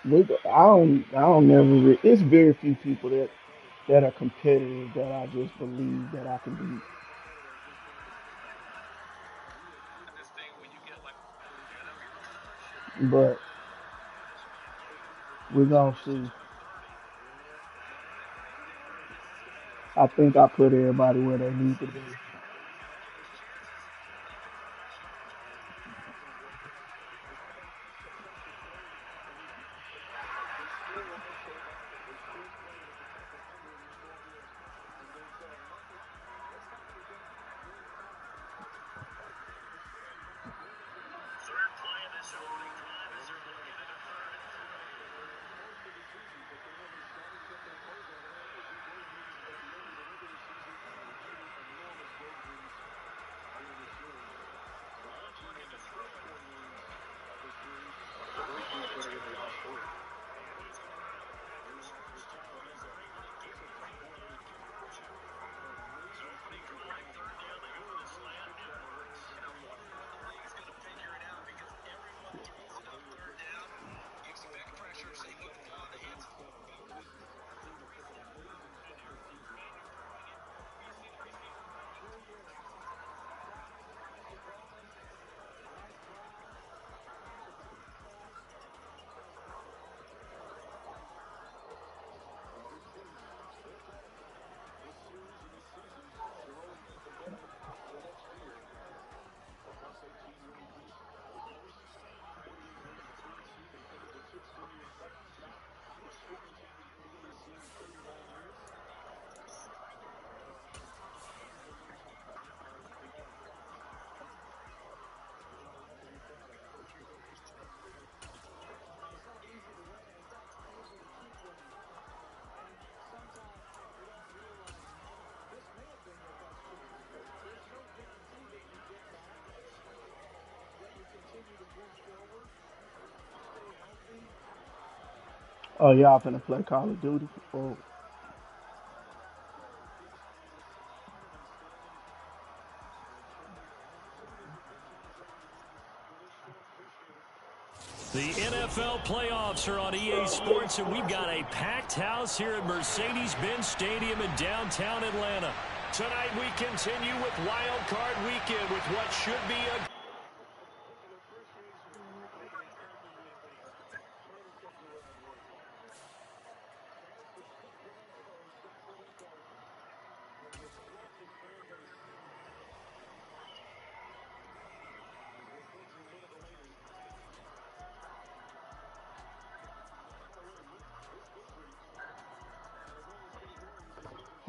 I don't never. It's very few people that are competitive that I just believe that I can beat. But we're gonna see. I think I put everybody where they need to be. Oh, y'all finna play Call of Duty? Oh, The NFL playoffs are on EA Sports, and we've got a packed house here at Mercedes-Benz Stadium in downtown Atlanta. Tonight we continue with Wild Card Weekend with what should be a...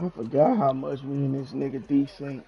I forgot how much me and this nigga desync.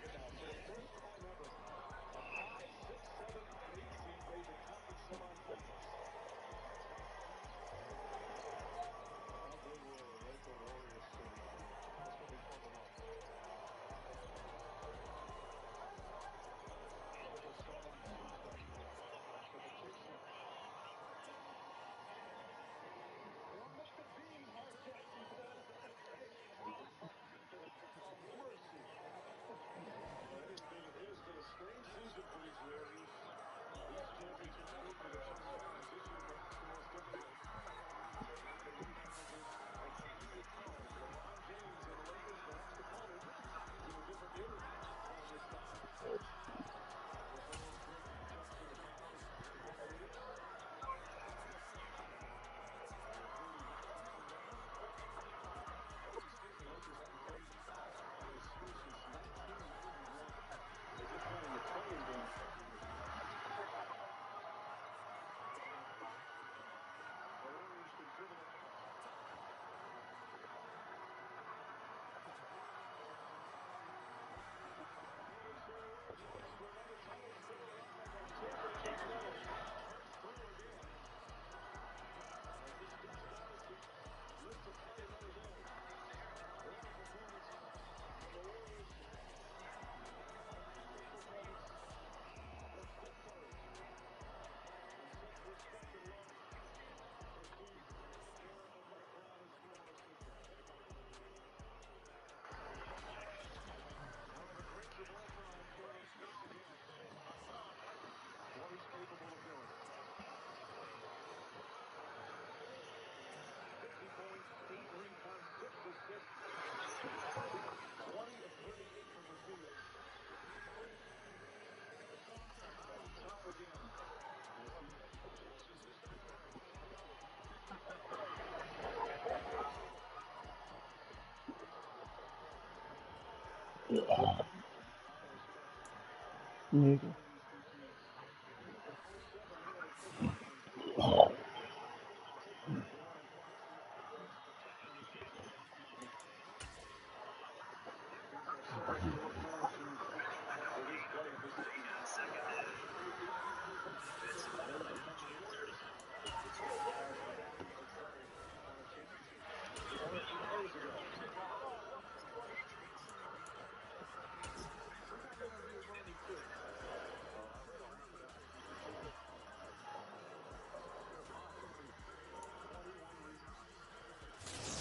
Nigga.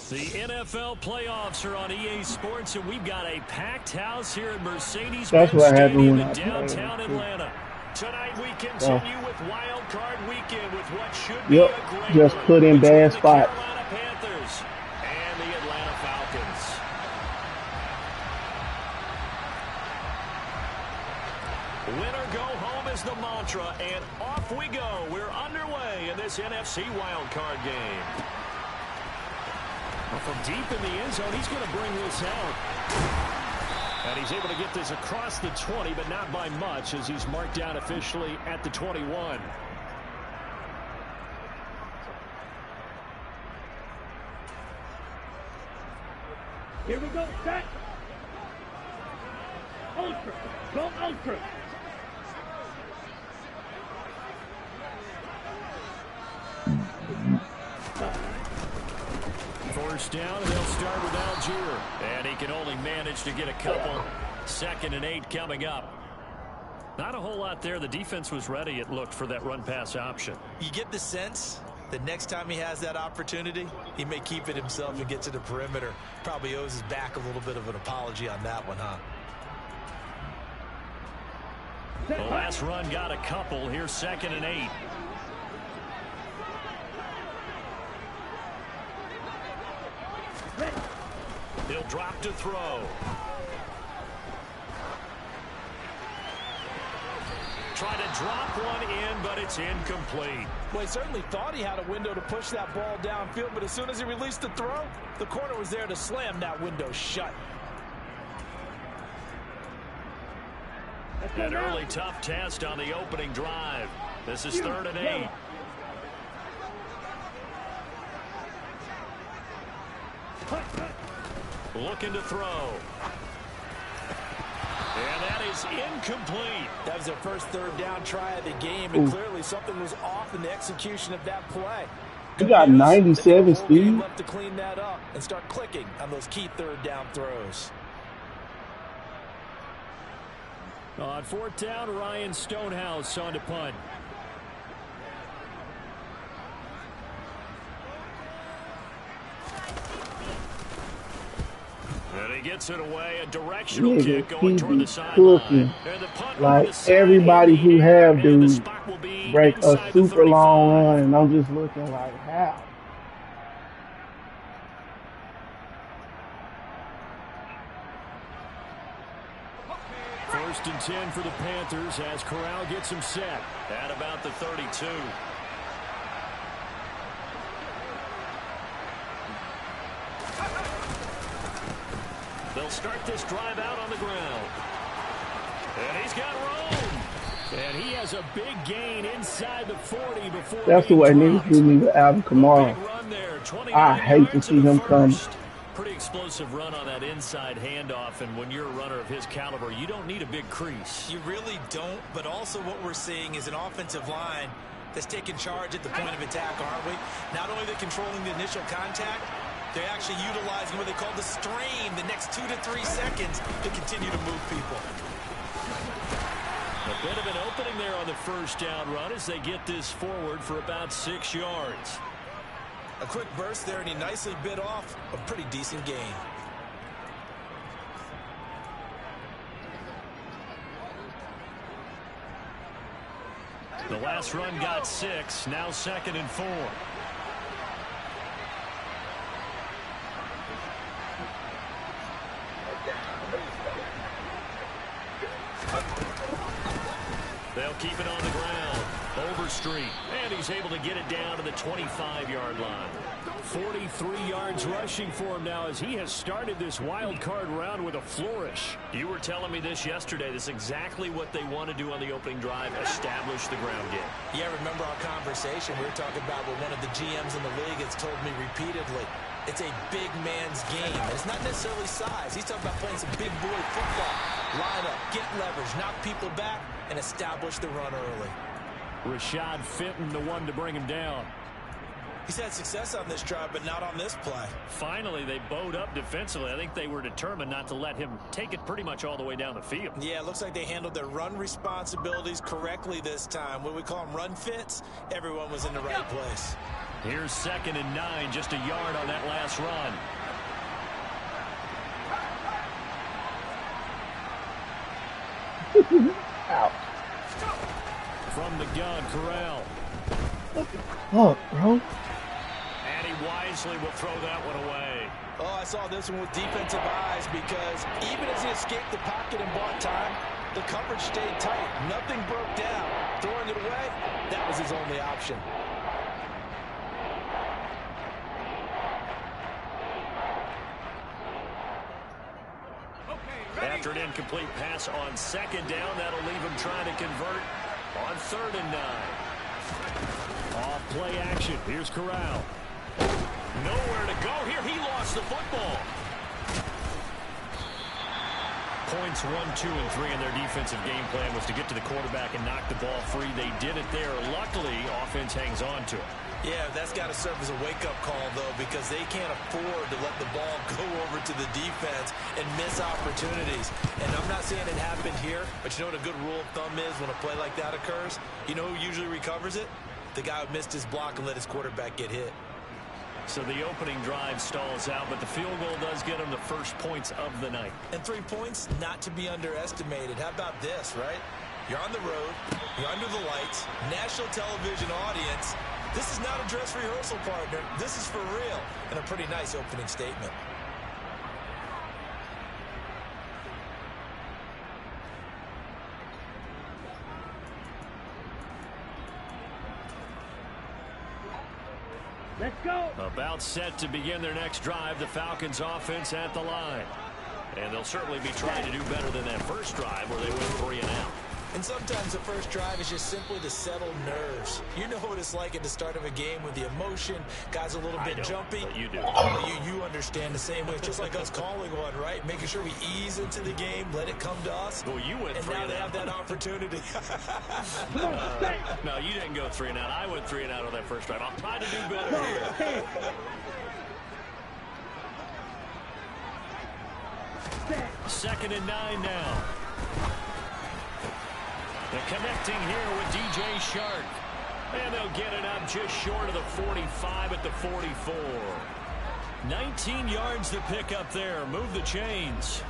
The NFL playoffs are on EA Sports, and we've got a packed house here at That's Mercedes-Benz what happened Stadium when in I played. downtown Atlanta. Tonight we So, continue with Wild Card Weekend with what should be yep, a great just one put in between bad the spots. Carolina Panthers and the Atlanta Falcons. Winner go home is the mantra, and off we go. We're underway in this NFC Wild Card game. From deep in the end zone, he's going to bring this out. And he's able to get this across the 20, but not by much, as he's marked down officially at the 21. Here we go, set. Ultra, go ultra. First down, and they'll start with Algier. And he can only manage to get a couple. 2nd and 8 coming up. Not a whole lot there. The defense was ready, it looked, for that run-pass option. You get the sense that next time he has that opportunity, he may keep it himself and get to the perimeter. Probably owes his back a little bit of an apology on that one, huh? The last run got a couple. Here's 2nd and 8. He'll drop to throw. Try to drop one in, but it's incomplete. Well, he certainly thought he had a window to push that ball downfield, but as soon as he released the throw, the corner was there to slam that window shut. An early tough test on the opening drive. This is 3rd and 8. Looking to throw. And that is incomplete. That was their first 3rd down try of the game, and clearly something was off in the execution of that play. You got 97 speed. Left to clean that up and start clicking on those key 3rd down throws. On 4th down, Ryan Stonehouse on to punt. And he gets it away. A directional kick going toward the sideline. Like everybody who have dudes break a super long run, and I'm just looking like, how? First and 10 for the Panthers as Corral gets him set at about the 32. They'll start this drive out on the ground. And he's got room. And he has a big gain inside the 40 before. That's the way niggas do me with Alvin Kamara. I hate to see him come. Pretty explosive run on that inside handoff, and when you're a runner of his caliber, you don't need a big crease. You really don't, but also what we're seeing is an offensive line that's taking charge at the point of attack, aren't we? Not only they're controlling the initial contact, they're actually utilizing what they call the strain the next 2 to 3 seconds to continue to move people. A bit of an opening there on the first down run as they get this forward for about 6 yards. A quick burst there, and he nicely bit off a pretty decent gain. The last run got 6, now 2nd and 4. They'll keep it on the ground. Overstreet. And he's able to get it down to the 25-yard line. 43 yards rushing for him now as he has started this wild card round with a flourish. You were telling me this yesterday. This is exactly what they want to do on the opening drive, establish the ground game. Yeah, remember our conversation we were talking about what one of the GMs in the league has told me repeatedly. It's a big man's game. And it's not necessarily size. He's talking about playing some big boy football. Line up, get leverage, knock people back, and establish the run early. Rashad Fenton, the one to bring him down. He's had success on this drive, but not on this play. Finally, they bowed up defensively. I think they were determined not to let him take it pretty much all the way down the field. Yeah, it looks like they handled their run responsibilities correctly this time. What we call them run fits, everyone was in the right place. Here's 2nd and 9, just a yard on that last run. Out. From the gun, Corral. Look, bro. And he wisely will throw that one away. Oh, I saw this one with defensive eyes because even as he escaped the pocket and bought time, the coverage stayed tight. Nothing broke down. Throwing it away, that was his only option. After an incomplete pass on 2nd down, that'll leave him trying to convert on 3rd and 9. Off play action. Here's Corral. Nowhere to go here. He lost the football. Points 1, 2, and 3 in their defensive game plan was to get to the quarterback and knock the ball free. They did it there. Luckily, offense hangs on to it. Yeah, that's got to serve as a wake-up call, though, because they can't afford to let the ball go over to the defense and miss opportunities. And I'm not saying it happened here, but you know what a good rule of thumb is when a play like that occurs? You know who usually recovers it? The guy who missed his block and let his quarterback get hit. So the opening drive stalls out, but the field goal does get him the first points of the night. And 3 points, not to be underestimated. How about this, right? You're on the road, you're under the lights, national television audience. This is not a dress rehearsal, partner. This is for real, and a pretty nice opening statement. Let's go. About set to begin their next drive, the Falcons offense at the line. And they'll certainly be trying to do better than that first drive where they went 3 and out. And sometimes the first drive is just simply to settle nerves. You know what it's like at the start of a game with the emotion. Guys a little bit jumpy. But you do. You understand the same way. It's just like us calling one, right? Making sure we ease into the game, let it come to us. Well, you went and 3 now and they out. have that opportunity. No, you didn't go 3 and out. I went 3 and out on that first drive. I'll try to do better here. 2nd and 9 now. They're connecting here with DJ Shark. And they'll get it up just short of the 45 at the 44. 19 yards to pick up there. Move the chains.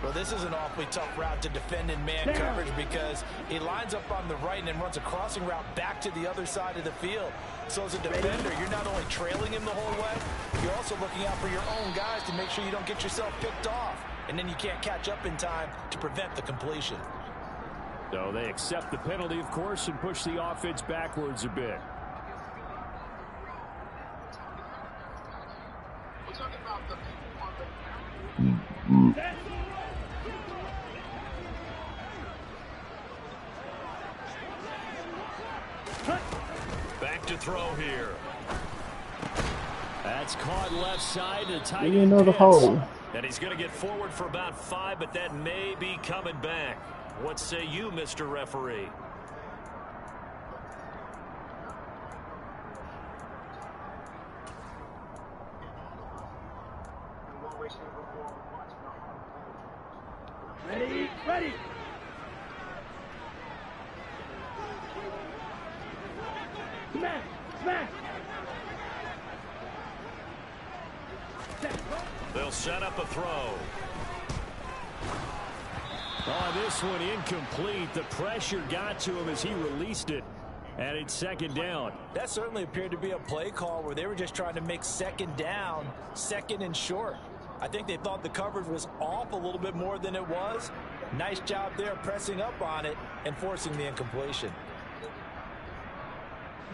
Well, this is an awfully tough route to defend in man coverage because he lines up on the right and then runs a crossing route back to the other side of the field. So as a defender, you're not only trailing him the whole way, you're also looking out for your own guys to make sure you don't get yourself picked off. And then you can't catch up in time to prevent the completion. So they accept the penalty, of course, and push the offense backwards a bit. Back to throw here. That's caught left side to tight Give me another hole. And he's going to get forward for about 5, but that may be coming back. What say you, Mr. Referee? Ready, ready. Smash, smash. They'll set up a throw. Oh, this one incomplete. The pressure got to him as he released it. And it's 2nd down. That certainly appeared to be a play call where they were just trying to make 2nd down, 2nd and short. I think they thought the coverage was off a little bit more than it was. Nice job there pressing up on it and forcing the incompletion.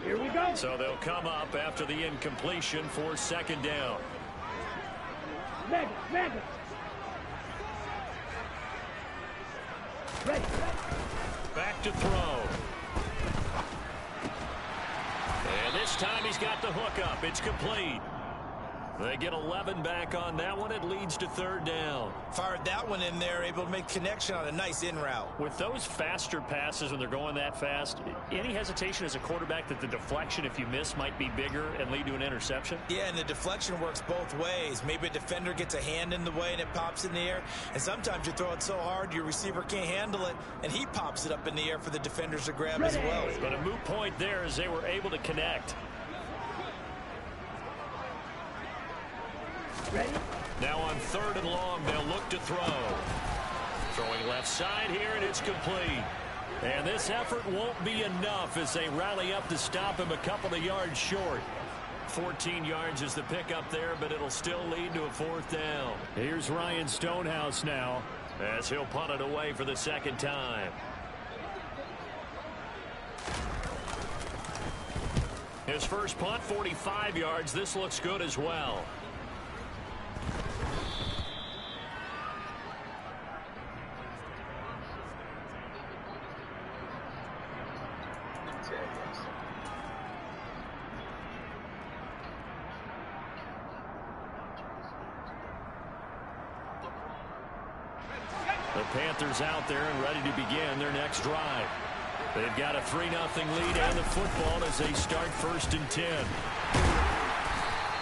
Here we go. So they'll come up after the incompletion for second down. Mega. Ready. Back to throw. And this time he's got the hook up. It's complete. They get 11 back on that one. It leads to third down. Fired that one in there, able to make connection on a nice in route. With those faster passes when they're going that fast, any hesitation as a quarterback that the deflection, if you miss, might be bigger and lead to an interception? Yeah, and the deflection works both ways. Maybe a defender gets a hand in the way and it pops in the air. And sometimes you throw it so hard your receiver can't handle it, and he pops it up in the air for the defenders to grab as well. But a moot point there as they were able to connect. Ready? Now on third and long, they'll look to throw. Throwing left side here, and it's complete. And this effort won't be enough as they rally up to stop him a couple of yards short. 14 yards is the pickup there, but it'll still lead to a fourth down. Here's Ryan Stonehouse now as he'll punt it away for the second time. His first punt, 45 yards. This looks good as well. The Panthers out there and ready to begin their next drive. They've got a 3-0 lead and the football as they start first and 10.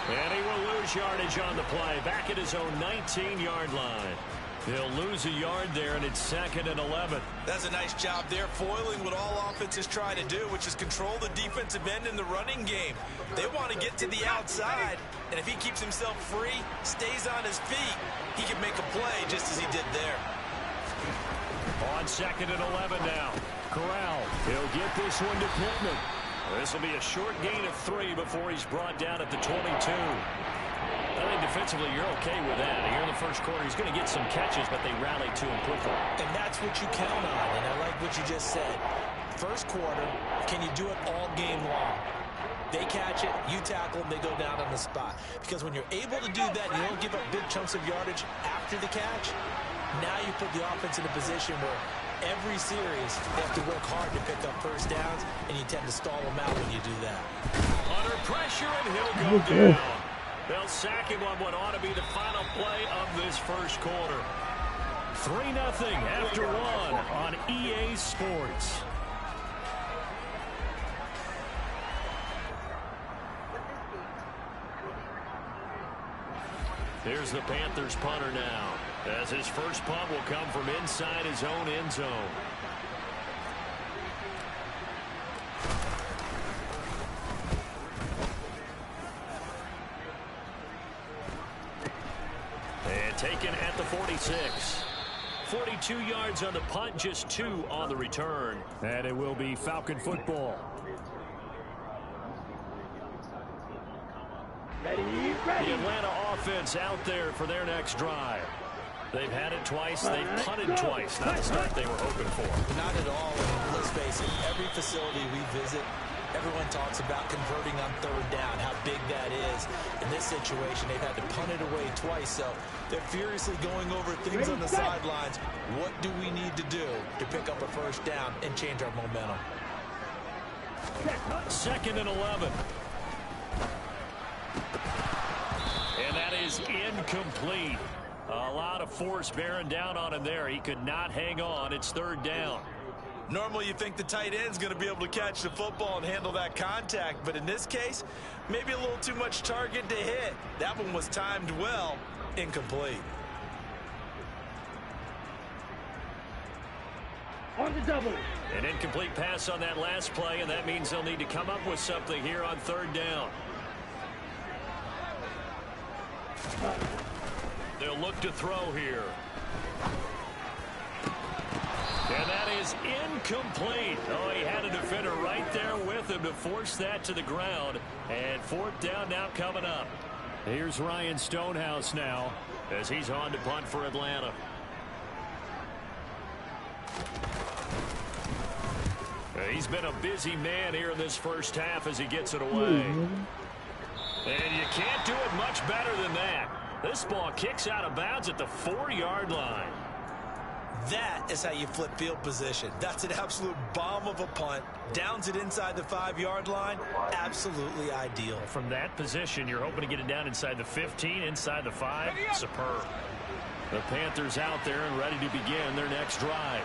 And he will lose yardage on the play, back at his own 19-yard line. He'll lose a yard there, and it's second and 11. That's a nice job there, foiling what all offenses try to do, which is control the defensive end in the running game. They want to get to the outside, and if he keeps himself free, stays on his feet, he can make a play just as he did there. On second and 11 now. Corral, he'll get this one to Pittman. This will be a short gain of 3 before he's brought down at the 22. I think defensively you're okay with that. Here in the first quarter, he's going to get some catches, but they rally to him quickly. And that's what you count on, and I like what you just said. First quarter, can you do it all game long? They catch it, you tackle them, they go down on the spot. Because when you're able to do that, and you don't give up big chunks of yardage after the catch, now you put the offense in a position where every series they have to work hard to pick up first downs, and you tend to stall them out when you do that. Under pressure, and he'll go down. They'll sack him on what ought to be the final play of this first quarter. 3-0 after 1 on EA Sports. Here's the Panthers punter now, as his first punt will come from inside his own end zone. And taken at the 46. 42 yards on the punt, just 2 on the return. And it will be Falcon football. Ready. The Atlanta offense out there for their next drive. They've had it twice. They've punted twice. Not the start they were hoping for. Not at all. And let's face it, every facility we visit, everyone talks about converting on third down, how big that is. In this situation, they've had to punt it away twice, so they're furiously going over things on the sidelines. What do we need to do to pick up a first down and change our momentum? Second and 11. And that is incomplete. A lot of force bearing down on him there. He could not hang on. It's third down. Normally you think the tight end's going to be able to catch the football and handle that contact, but in this case, maybe a little too much target to hit. That one was timed well, incomplete. On the double. An incomplete pass on that last play, and that means they'll need to come up with something here on third down. They'll look to throw here. And that is incomplete. Oh, he had a defender right there with him to force that to the ground. And fourth down now coming up. Here's Ryan Stonehouse now as he's on to punt for Atlanta. He's been a busy man here in this first half as he gets it away. And you can't do it much better than that. This ball kicks out of bounds at the 4-yard line. That is how you flip field position. That's an absolute bomb of a punt. Downs it inside the 5-yard line. Absolutely ideal. From that position, you're hoping to get it down inside the 15, inside the 5. Superb. The Panthers out there and ready to begin their next drive.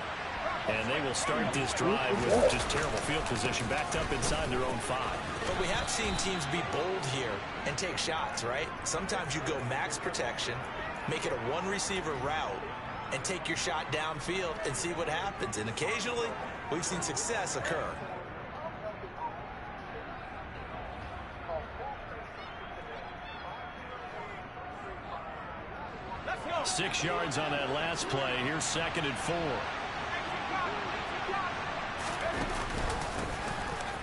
And they will start this drive with just terrible field position backed up inside their own 5. But we have seen teams be bold here and take shots, right? Sometimes you go max protection, make it a one-receiver route, and take your shot downfield and see what happens. And occasionally, we've seen success occur. Let's go. 6 yards on that last play. Here's 2nd and 4.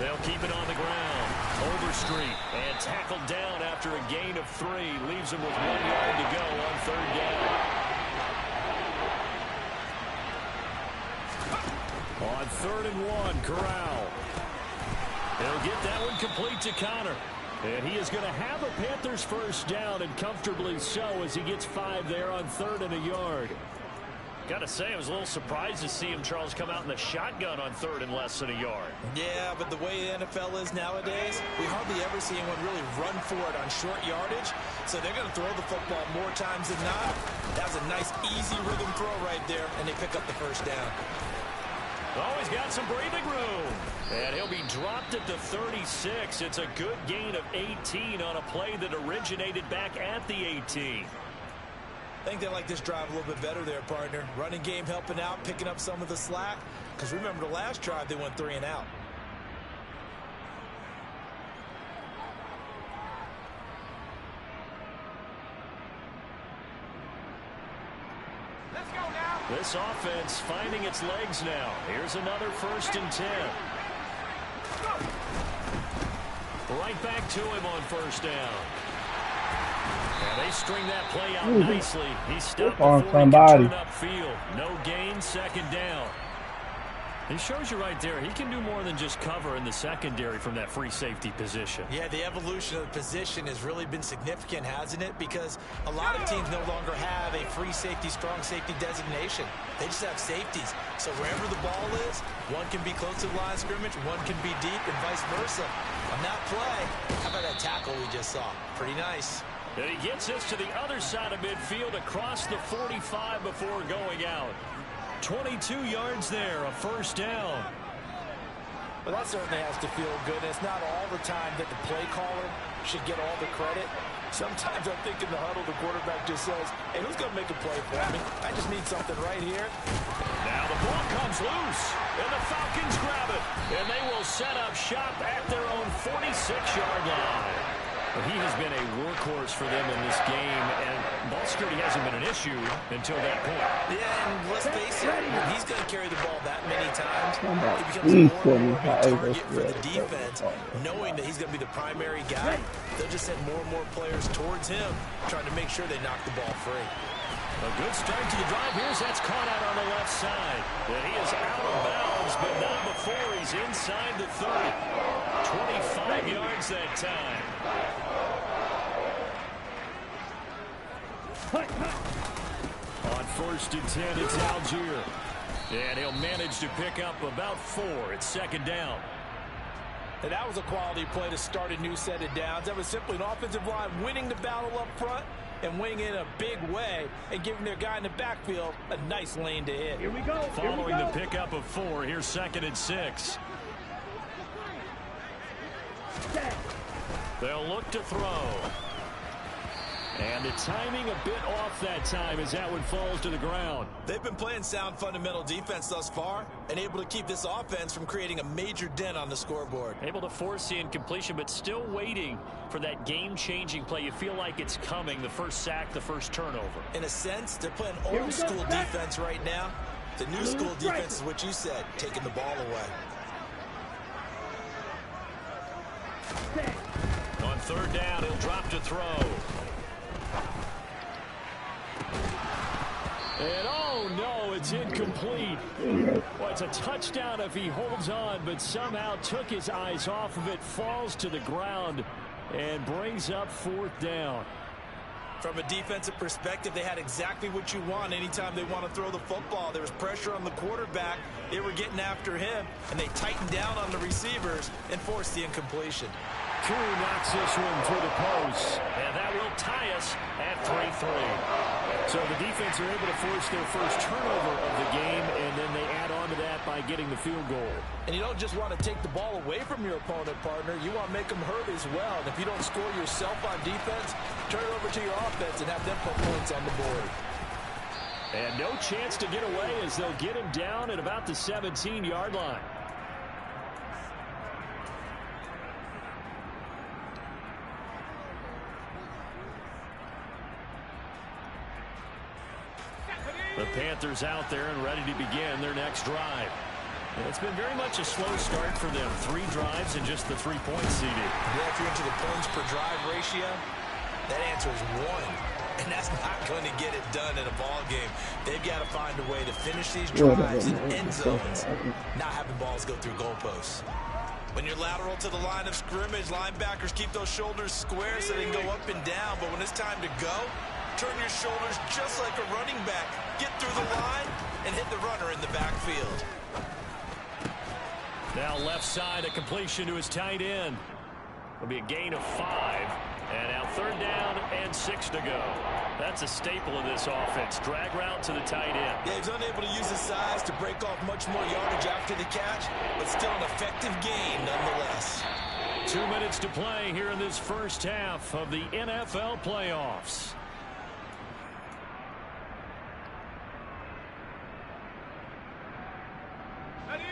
They'll keep it on the ground. Overstreet and tackled down after a gain of 3. Leaves him with 1 yard to go on 3rd down. On 3rd and 1, Corral. They'll get that one complete to Connor. And he is going to have a Panthers first down, and comfortably so, as he gets 5 there on 3rd and a yard. Got to say, I was a little surprised to see him, Charles, come out in the shotgun on 3rd and less than a yard. Yeah, but the way the NFL is nowadays, we hardly ever see anyone really run for it on short yardage. So they're going to throw the football more times than not. That was a nice, easy rhythm throw right there, and they pick up the first down. Oh, he's got some breathing room. And he'll be dropped at the 36. It's a good gain of 18 on a play that originated back at the 18. I think they like this drive a little bit better there, partner. Running game helping out, picking up some of the slack. Because remember, the last drive, they went 3 and out. Let's go now. This offense finding its legs now. Here's another 1st and 10. Right back to him on 1st down. And they string that play out nicely. He stopped before he could turn upfield. No gain, 2nd down. He shows you right there, he can do more than just cover in the secondary from that free safety position. Yeah, the evolution of the position has really been significant, hasn't it? Because a lot of teams no longer have a free safety, strong safety designation. They just have safeties. So wherever the ball is, one can be close to the line of scrimmage, one can be deep, and vice versa. On that play, how about that tackle we just saw? Pretty nice. And he gets us to the other side of midfield across the 45 before going out. 22 yards there, a 1st down. Well, that certainly has to feel good. It's not all the time that the play caller should get all the credit. Sometimes I think in the huddle, the quarterback just says, hey, who's going to make a play for me? I just need something right here. Now the ball comes loose, and the Falcons grab it. And they will set up shop at their own 46-yard line. He has been a workhorse for them in this game, and ball security hasn't been an issue until that point. Yeah, and let's face it, when he's going to carry the ball that many times, it becomes more and more target for the defense, knowing that he's going to be the primary guy. They'll just send more and more players towards him, trying to make sure they knock the ball free. A good start to the drive. Here's that's caught out on the left side. And he is out of bounds, but not before he's inside the 30. 25 yards that time. On 1st and 10, it's Algier. And he'll manage to pick up about 4. It's 2nd down. And that was a quality play to start a new set of downs. That was simply an offensive line winning the battle up front and winning in a big way and giving their guy in the backfield a nice lane to hit. Here we go. Following the pickup of 4, here's 2nd and 6. They'll look to throw. And the timing a bit off that time as that one falls to the ground. They've been playing sound fundamental defense thus far and able to keep this offense from creating a major dent on the scoreboard. Able to force the incompletion, but still waiting for that game-changing play. You feel like it's coming, the first sack, the first turnover. In a sense, they're playing old school defense right now. The new school defense is what you said, taking the ball away. On 3rd down, he'll drop to throw. And oh no, it's incomplete. incomplete. Well, it's a touchdown if he holds on, but somehow took his eyes off of it, falls to the ground, and brings up 4th down. From a defensive perspective, they had exactly what you want anytime they want to throw the football. There was pressure on the quarterback. They were getting after him, and they tightened down on the receivers and forced the incompletion. Koo knocks this one through the post, and that will tie us at 3-3. So the defense are able to force their first turnover of the game, and then they add on to that by getting the field goal. And you don't just want to take the ball away from your opponent, partner. You want to make them hurt as well. And if you don't score yourself on defense, turn it over to your offense and have them put points on the board. And no chance to get away as they'll get him down at about the 17-yard line. The Panthers out there and ready to begin their next drive. And it's been very much a slow start for them. 3 drives and just the 3 points seeded. Yeah, if you're into the points per drive ratio, that answer is 1. And that's not going to get it done in a ball game. They've got to find a way to finish these drives in end zones, not having balls go through goalposts. When you're lateral to the line of scrimmage, linebackers keep those shoulders square so they can go up and down. But when it's time to go, turn your shoulders just like a running back. Get through the line and hit the runner in the backfield. Now left side, a completion to his tight end. It'll be a gain of 5. And now 3rd down and 6 to go. That's a staple of this offense. Drag route to the tight end. Yeah, he's unable to use his size to break off much more yardage after the catch, but still an effective gain nonetheless. 2 minutes to play here in this first half of the NFL playoffs. Ready?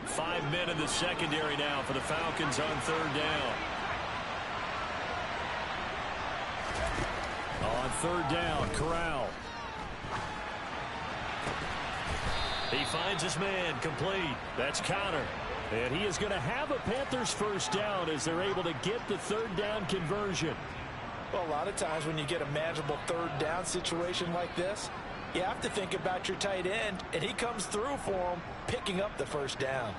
5 men in the secondary now for the Falcons on 3rd down. On 3rd down, Corral. He finds his man, complete. That's Connor. And he is going to have a Panthers first down as they're able to get the 3rd down conversion. Well, a lot of times when you get a manageable 3rd down situation like this, you have to think about your tight end, and he comes through for him, picking up the first down.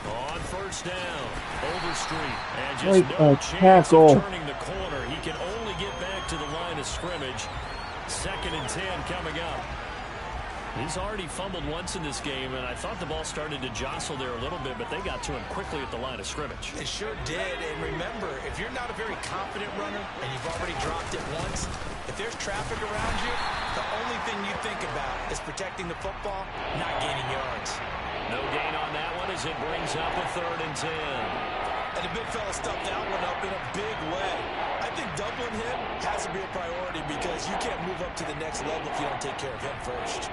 On 1st down, Overstreet, and Break just no a chance tackle. of turning the corner. He can only get back to the line of scrimmage. 2nd and 10 coming up. He's already fumbled once in this game, and I thought the ball started to jostle there a little bit, but they got to him quickly at the line of scrimmage. It sure did, and remember, if you're not a very confident runner and you've already dropped it once, if there's traffic around you, the only thing you think about is protecting the football, not gaining yards. No gain on that one as it brings up a 3rd and 10. And the big fella stuffed that one up in a big way. I think doubling him has to be a priority because you can't move up to the next level if you don't take care of him first.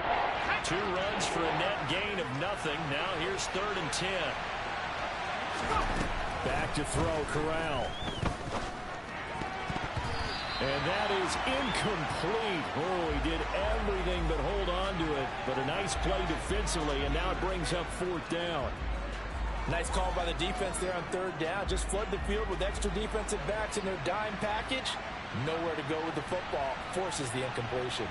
2 runs for a net gain of nothing. Now here's 3rd and 10. Back to throw, Corral. And that is incomplete. Oh, he did everything but hold on to it. But a nice play defensively, and now it brings up 4th down. Nice call by the defense there on 3rd down. Just flood the field with extra defensive backs in their dime package. Nowhere to go with the football. Forces the incompletion.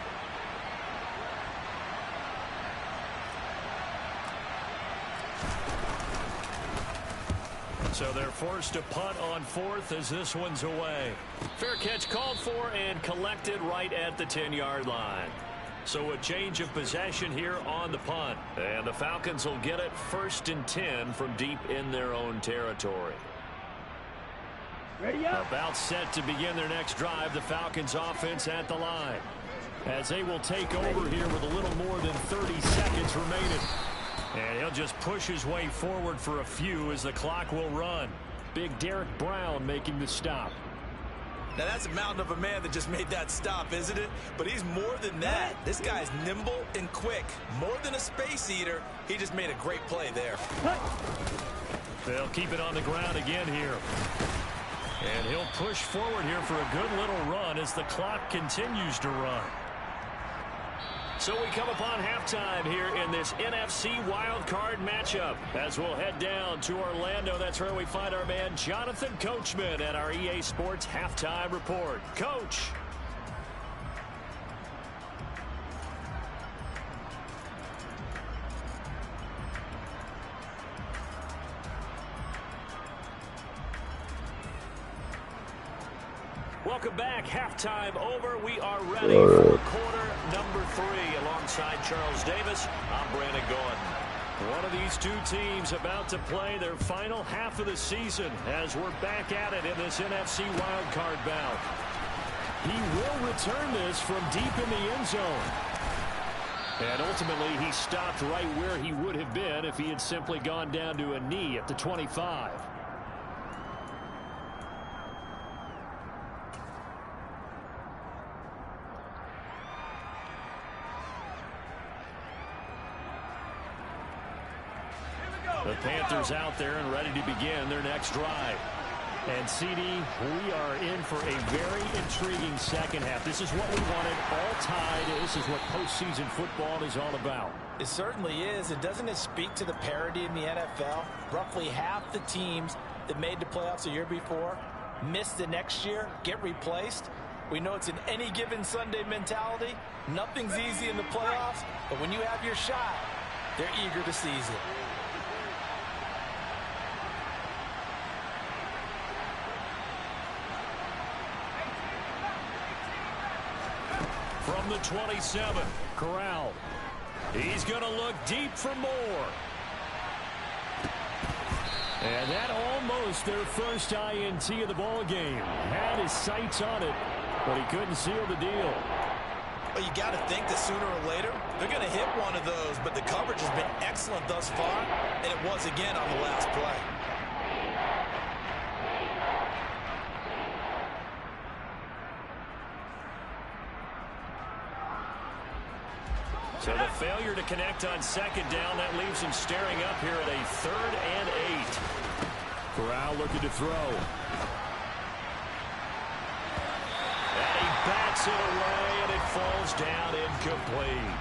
So they're forced to punt on 4th as this one's away. Fair catch called for and collected right at the 10-yard line. So a change of possession here on the punt. And the Falcons will get it 1st and 10 from deep in their own territory. Ready up. About set to begin their next drive, the Falcons offense at the line. As they will take over here with a little more than 30 seconds remaining. And he'll just push his way forward for a few as the clock will run. Big Derek Brown making the stop. Now that's a mountain of a man that just made that stop, isn't it? But he's more than that. This guy's nimble and quick. More than a space eater. He just made a great play there. They'll keep it on the ground again here. And he'll push forward here for a good little run as the clock continues to run. So we come upon halftime here in this NFC wildcard matchup as we'll head down to Orlando. That's where we find our man Jonathan Coachman at our EA Sports Halftime Report. Coach. Welcome back. Halftime over. We are ready for quarter number 3. Alongside Charles Davis, I'm Brandon Gaudin. One of these two teams about to play their final half of the season as we're back at it in this NFC wildcard bout. He will return this from deep in the end zone. And ultimately, he stopped right where he would have been if he had simply gone down to a knee at the 25. The Panthers out there and ready to begin their next drive. And, CD, we are in for a very intriguing second half. This is what we wanted, all tied. This is what postseason football is all about. It certainly is. And doesn't it speak to the parity in the NFL? Roughly half the teams that made the playoffs a year before miss the next year, get replaced. We know it's an any given Sunday mentality. Nothing's easy in the playoffs, but when you have your shot, they're eager to seize it. From the 27, Corral. He's going to look deep for more. And that almost their first INT of the ball game. Had his sights on it, but he couldn't seal the deal. Well, you got to think that sooner or later they're going to hit one of those, but the coverage has been excellent thus far, and it was again on the last play. So the failure to connect on second down, that leaves him staring up here at a 3rd and 8. Corral looking to throw. And he bats it away, and it falls down incomplete.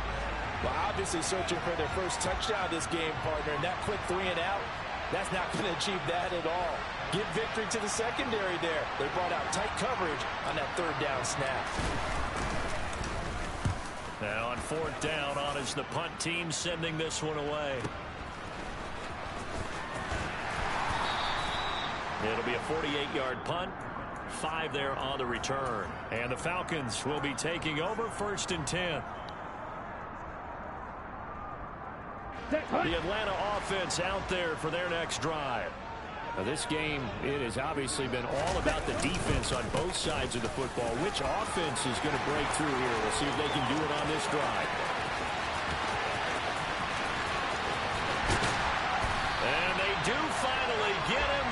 Well, obviously searching for their first touchdown this game, partner, and that quick 3 and out, that's not going to achieve that at all. Give victory to the secondary there. They brought out tight coverage on that 3rd down snap. Now on 4th down, on is the punt team sending this one away. It'll be a 48-yard punt. 5 there on the return. And the Falcons will be taking over 1st and 10. The Atlanta offense out there for their next drive. Now this game, it has obviously been all about the defense on both sides of the football. Which offense is going to break through here? We'll see if they can do it on this drive. And they do finally get him,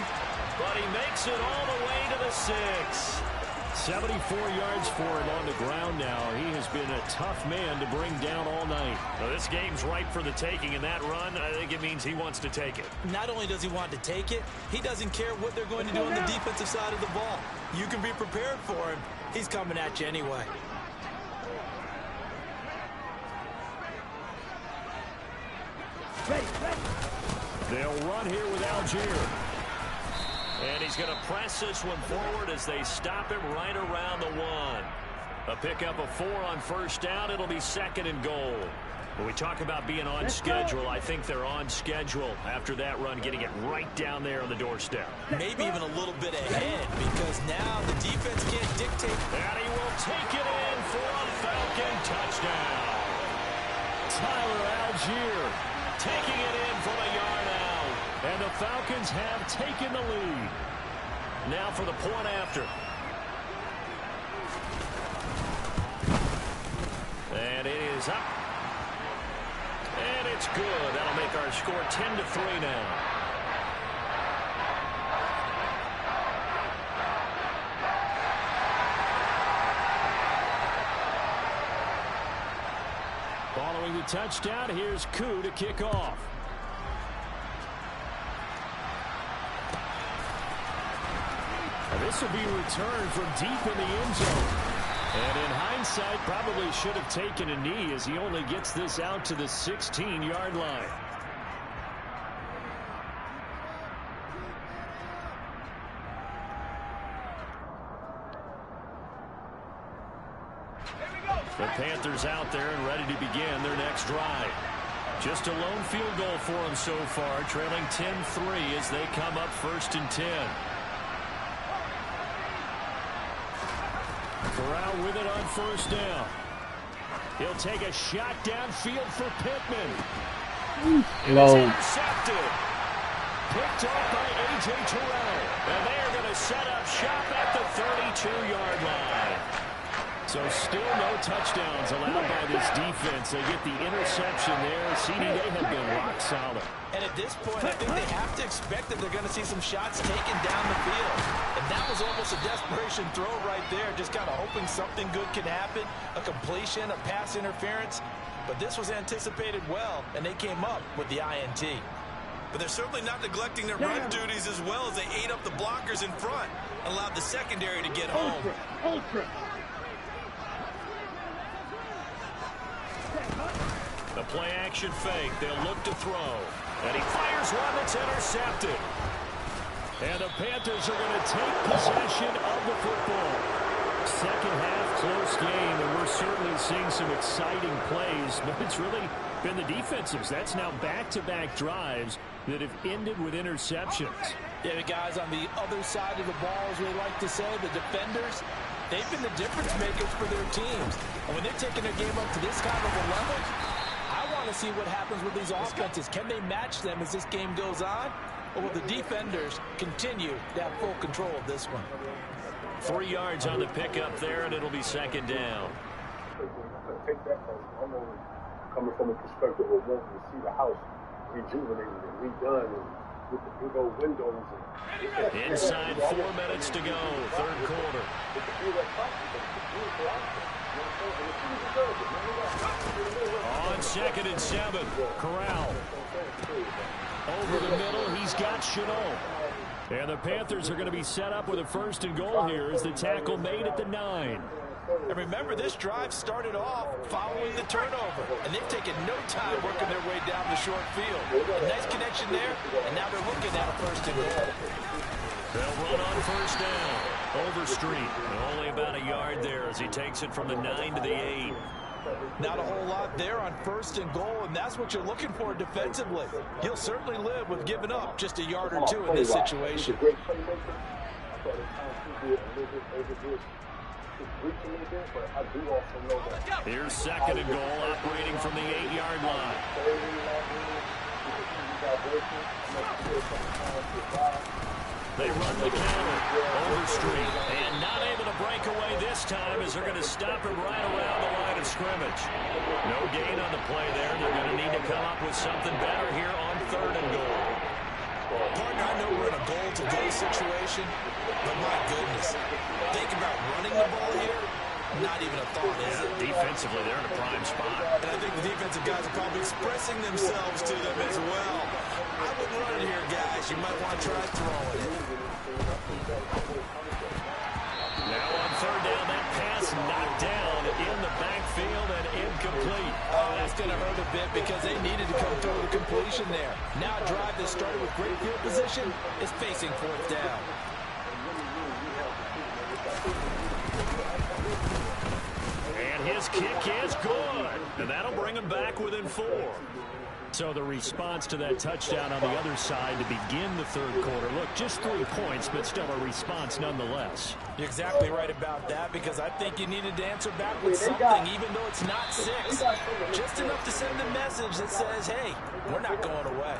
but he makes it all the way to the 6. 74 yards for him on the ground now. He has been a tough man to bring down all night. Well, this game's ripe for the taking, and that run, I think it means he wants to take it. Not only does he want to take it, he doesn't care what they're going to do on the defensive side of the ball. You can be prepared for him. He's coming at you anyway. They'll run here with Algier. And he's going to press this one forward as they stop him right around the 1. A pickup of 4 on 1st down. It'll be 2nd and goal. When we talk about being on schedule, I think they're on schedule after that run, getting it right down there on the doorstep. Maybe even a little bit ahead, because now the defense can't dictate. And he will take it in for a Falcon touchdown. Tyler Algier taking it in from a yard out. And the Falcons have taken the lead. Now for the point after. And it is up. And it's good. That'll make our score 10-3 now. Following the touchdown, here's Koo to kick off. This will be returned from deep in the end zone. And in hindsight, probably should have taken a knee as he only gets this out to the 16-yard line. The Panthers out there and ready to begin their next drive. Just a lone field goal for them so far, trailing 10-3 as they come up 1st and 10. Corral with it on 1st down. He'll take a shot downfield for Pittman. Low. Intercepted. Picked up by A.J. Terrell. And they are going to set up shop at the 32-yard line. So still no touchdowns allowed by this defense. They get the interception there. CD, they have been rock solid. And at this point, I think they have to expect that they're going to see some shots taken down the field. And that was almost a desperation throw right there, just kind of hoping something good can happen, a completion, a pass interference. But this was anticipated well, and they came up with the INT. But they're certainly not neglecting their run duties as well as they ate up the blockers in front, allowed the secondary to get home. The play action fake. They'll look to throw. And he fires one that's intercepted. And the Panthers are going to take possession of the football. Second half, close game, and we're certainly seeing some exciting plays, but it's really been the defensives. That's now back-to-back drives that have ended with interceptions. Yeah, the guys on the other side of the ball, as we like to say, the defenders, they've been the difference makers for their teams. And when they're taking their game up to this kind of a level, I want to see what happens with these offenses. Can they match them as this game goes on? Or will the defenders continue to have full control of this one? 3 yards on the pickup there, and it'll be 2nd down. Take that, I'm only coming from a perspective of wanting to see the house rejuvenated and redone and with the big old windows. And inside 4 minutes to go, 3rd quarter. On 2nd and 7, Corral. Over the middle, he's got Chenault. And the Panthers are going to be set up with a 1st and goal here as the tackle made at the 9. And remember, this drive started off following the turnover. And they've taken no time working their way down the short field. A nice connection there, and now they're looking at a 1st and goal. They'll run on 1st down. Overstreet. And only about a yard there as he takes it from the 9 to the 8. Not a whole lot there on 1st and goal, and that's what you're looking for defensively. He'll certainly live with giving up just a yard or two in this situation. Here's 2nd and goal, operating from the 8-yard line. They run the counter. Overstreet. And not able to break away this time as they're going to stop him right around the line of scrimmage. No gain on the play there. They're going to need to come up with something better here on 3rd and goal. Partner, I know we're in a goal-to-go situation, but my goodness, think about running the ball here. Not even a thought, is it? Defensively, they're in a prime spot. And I think the defensive guys are probably expressing themselves to them as well. I wouldn't run it here, guys. You might want to try throwing it. Now on 3rd down, that pass knocked down in the backfield and incomplete. Oh, that's going to hurt a bit because they needed to come through the completion there. Now a drive that started with great field position is facing 4th down. And his kick is good. And that'll bring him back within 4. So the response to that touchdown on the other side to begin the 3rd quarter. Look, just 3 points, but still a response nonetheless. You're exactly right about that because I think you needed to answer back with something, even though it's not 6. Just enough to send a message that says, hey, we're not going away.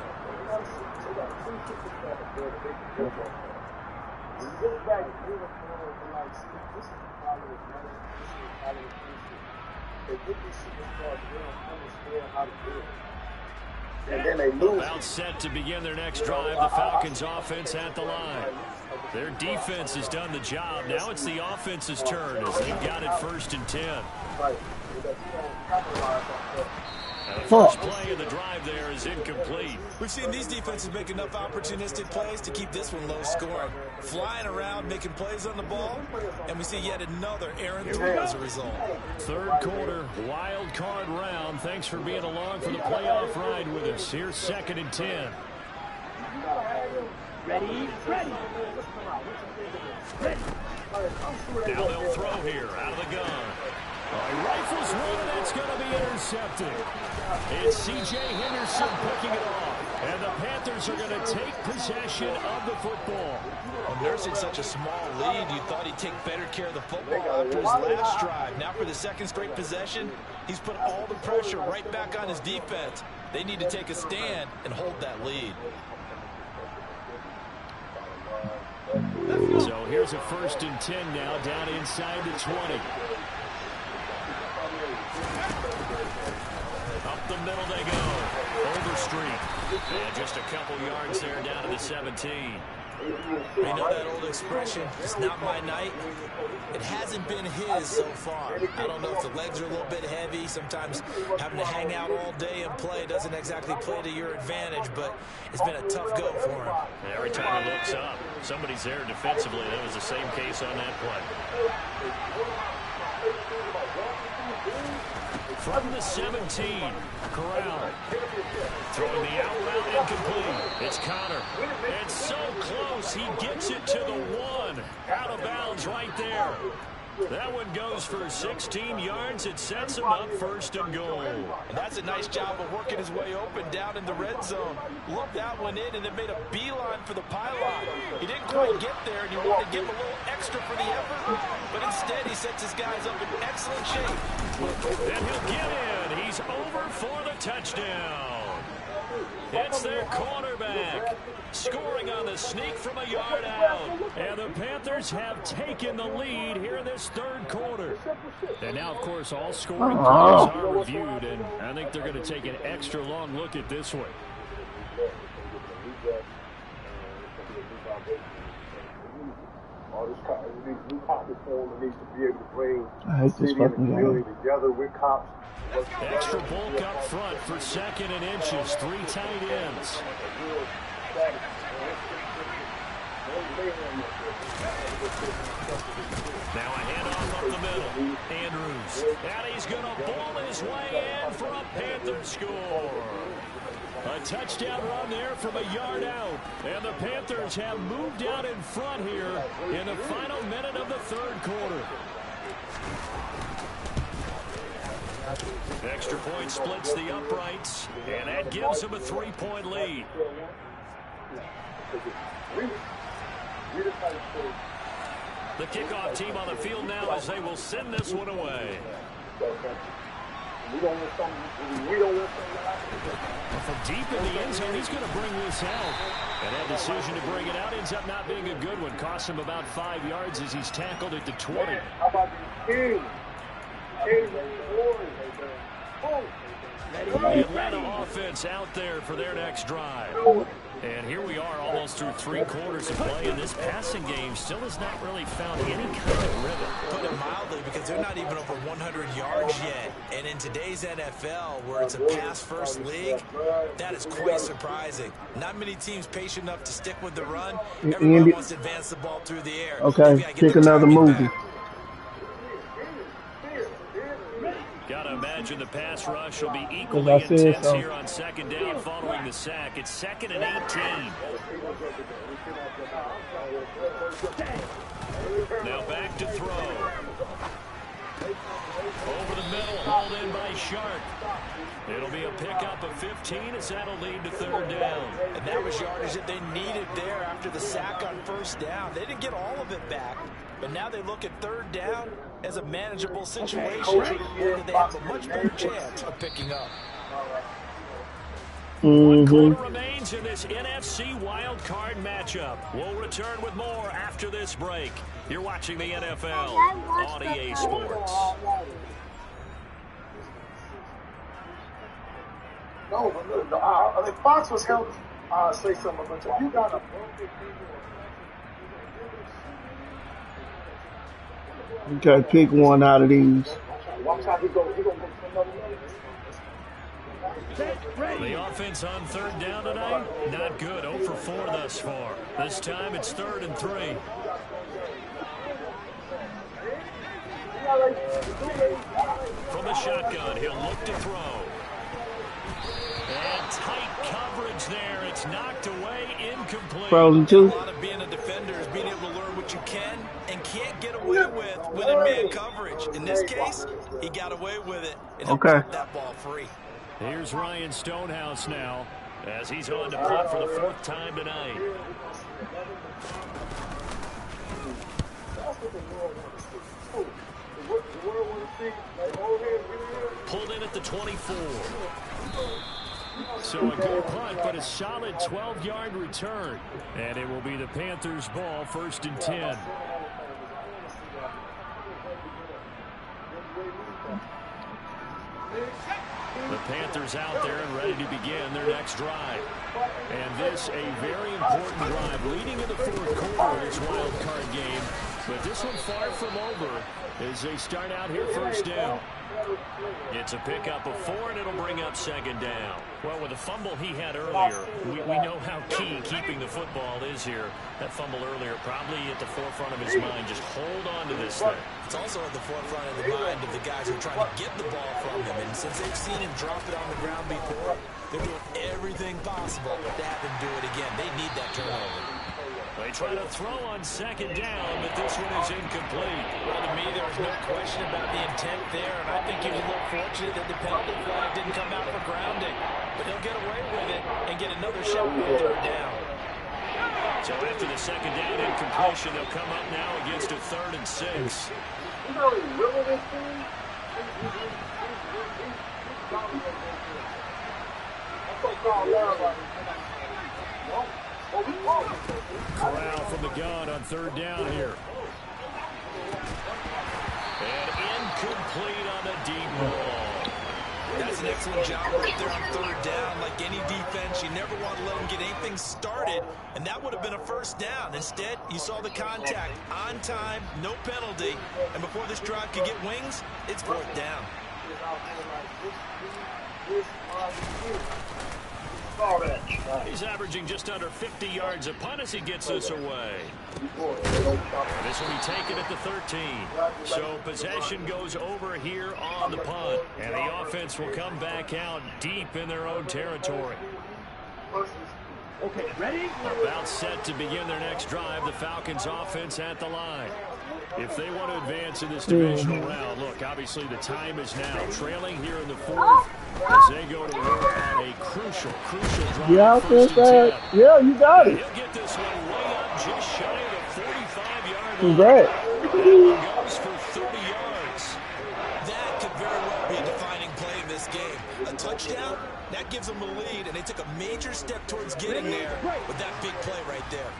And then they lose. About set to begin their next drive. The Falcons offense at the line. Their defense has done the job. Now it's the offense's turn as they've got it 1st and 10. The first play of the drive there is incomplete. We've seen these defenses make enough opportunistic plays to keep this one low scoring. Flying around, making plays on the ball, and we see yet another errant throw as a result. Third quarter, wild card round. Thanks for being along for the playoff ride with us. Here's 2nd and 10. Ready. Now they'll throw here out of the gun. He rifles one, and that's going to be intercepted. It's C.J. Henderson picking it off. And the Panthers are going to take possession of the football. Well, nursing such a small lead, you thought he'd take better care of the football after his last drive. Now for the second straight possession, he's put all the pressure right back on his defense. They need to take a stand and hold that lead. So here's a 1st and 10 now, down inside the 20. Up the middle they go. Overstreet. And just a couple yards there down to the 17. You know that old expression, it's not my night? It hasn't been his so far. I don't know if the legs are a little bit heavy. Sometimes having to hang out all day and play doesn't exactly play to your advantage, but it's been a tough go for him. Every time he looks up, somebody's there defensively. That was the same case on that play. From the 17, Corral. Throwing the out route incomplete. It's Connor. It's so close. He gets it to the 1. Out of bounds right there. That one goes for 16 yards. It sets him up 1st and goal. And that's a nice job of working his way open down in the red zone. Looked that one in and then made a beeline for the pylon. He didn't quite get there, and you want to give him a little extra for the effort. But instead, he sets his guys up in excellent shape. Then he'll get in. He's over for the touchdown. It's their quarterback. Scoring on the sneak from a yard out. And the Panthers have taken the lead here in this 3rd quarter. And now, of course, all scoring plays are reviewed, and I think they're going to take an extra long look at this one. These new cop reform needs to be able to bring I hate the this city and the fucking community game. together with cops. Extra bulk up front for 2nd and inches. 3 tight ends. Now a handoff up the middle. Andrews. And he's going to ball his way in for a Panther score. A touchdown run there from a yard out. And the Panthers have moved out in front here in the final minute of the 3rd quarter. Extra point splits the uprights, and that gives them a 3-point lead. The kickoff team on the field now as they will send this one away. From deep in the end zone, he's going to bring this out. And that decision to bring it out ends up not being a good one. Costs him about 5 yards as he's tackled at the 20. How about the The Atlanta offense out there for their next drive. And here we are almost through 3 quarters of play, and this passing game still has not really found any kind of rhythm. Put it mildly, because they're not even over 100 yards yet. And in today's NFL, where it's a pass-first league, that is quite surprising. Not many teams patient enough to stick with the run. Everyone wants to advance the ball through the air. Okay, pick another movie. Got to imagine the pass rush will be equally intense here on 2nd down following the sack. It's 2nd and 18. Now back to throw. Over the middle, hauled in by Sharp. It'll be a pickup of 15 as that'll lead to 3rd down. And that was yardage that they needed there after the sack on 1st down. They didn't get all of it back, but now they look at 3rd down as a manageable situation where they have a much better chance of picking up. 1 quarter remains in this NFC wildcard matchup. We'll return with more after this break. You're watching the NFL on EA Sports. No, I mean, Fox was helped say something, but if you got a Okay, pick one out of these. watch how he go to another The offense on third down tonight, not good. 0 for 4 thus far. This time it's 3rd and 3. From the shotgun, he'll look to throw. And tight coverage there. It's knocked away, incomplete. Frozen two. A lot of being a defender is being able to learn what you can and can't get away with in man coverage. In this case, he got away with it and he'll keep that ball free. Here's Ryan Stonehouse now as he's on to punt for the 4th time tonight. Pulled in at the 24. So a good punt, but a solid 12-yard return. And it will be the Panthers' ball, 1st and 10. The Panthers out there and ready to begin their next drive. And this a very important drive leading in the 4th quarter of this wild card game. But this one far from over as they start out here 1st down. It's a pickup of 4, and it'll bring up 2nd down. Well, with the fumble he had earlier, we know how key keeping the football is here. That fumble earlier probably at the forefront of his mind. Just hold on to this thing. It's also at the forefront of the mind of the guys who are trying to get the ball from him. And since they've seen him drop it on the ground before, they're doing everything possible to have him do it again. They need that turnover. They try to throw on 2nd down, but this one is incomplete. Well, to me, there was no question about the intent there, and I think he was a little fortunate that the penalty flag didn't come out for grounding. But he'll get away with it and get another shot on 3rd down. So after the 2nd down incompletion, they'll come up now against a 3rd and 6. Corral from the gun on 3rd down here. And incomplete on the deep ball. That's an excellent job right there on 3rd down. Like any defense, you never want to let them get anything started, and that would have been a 1st down. Instead, you saw the contact on time, no penalty, and before this drive could get wings, it's 4th down. He's averaging just under 50 yards a punt as he gets this away. This will be taken at the 13. So possession goes over here on the punt. And the offense will come back out deep in their own territory. Okay, ready? About set to begin their next drive. The Falcons offense at the line. If they want to advance in this divisional round, look, obviously the time is now. Trailing here in the 4th as they go to work on a crucial drive. Yeah, yeah, you got it. He'll get this one way up just shy of the 45-yard line. Congrats. Goes for 30 yards. That could very well be a defining play in this game. A touchdown, that gives them the lead, and they took a major step towards getting there with that big play right there.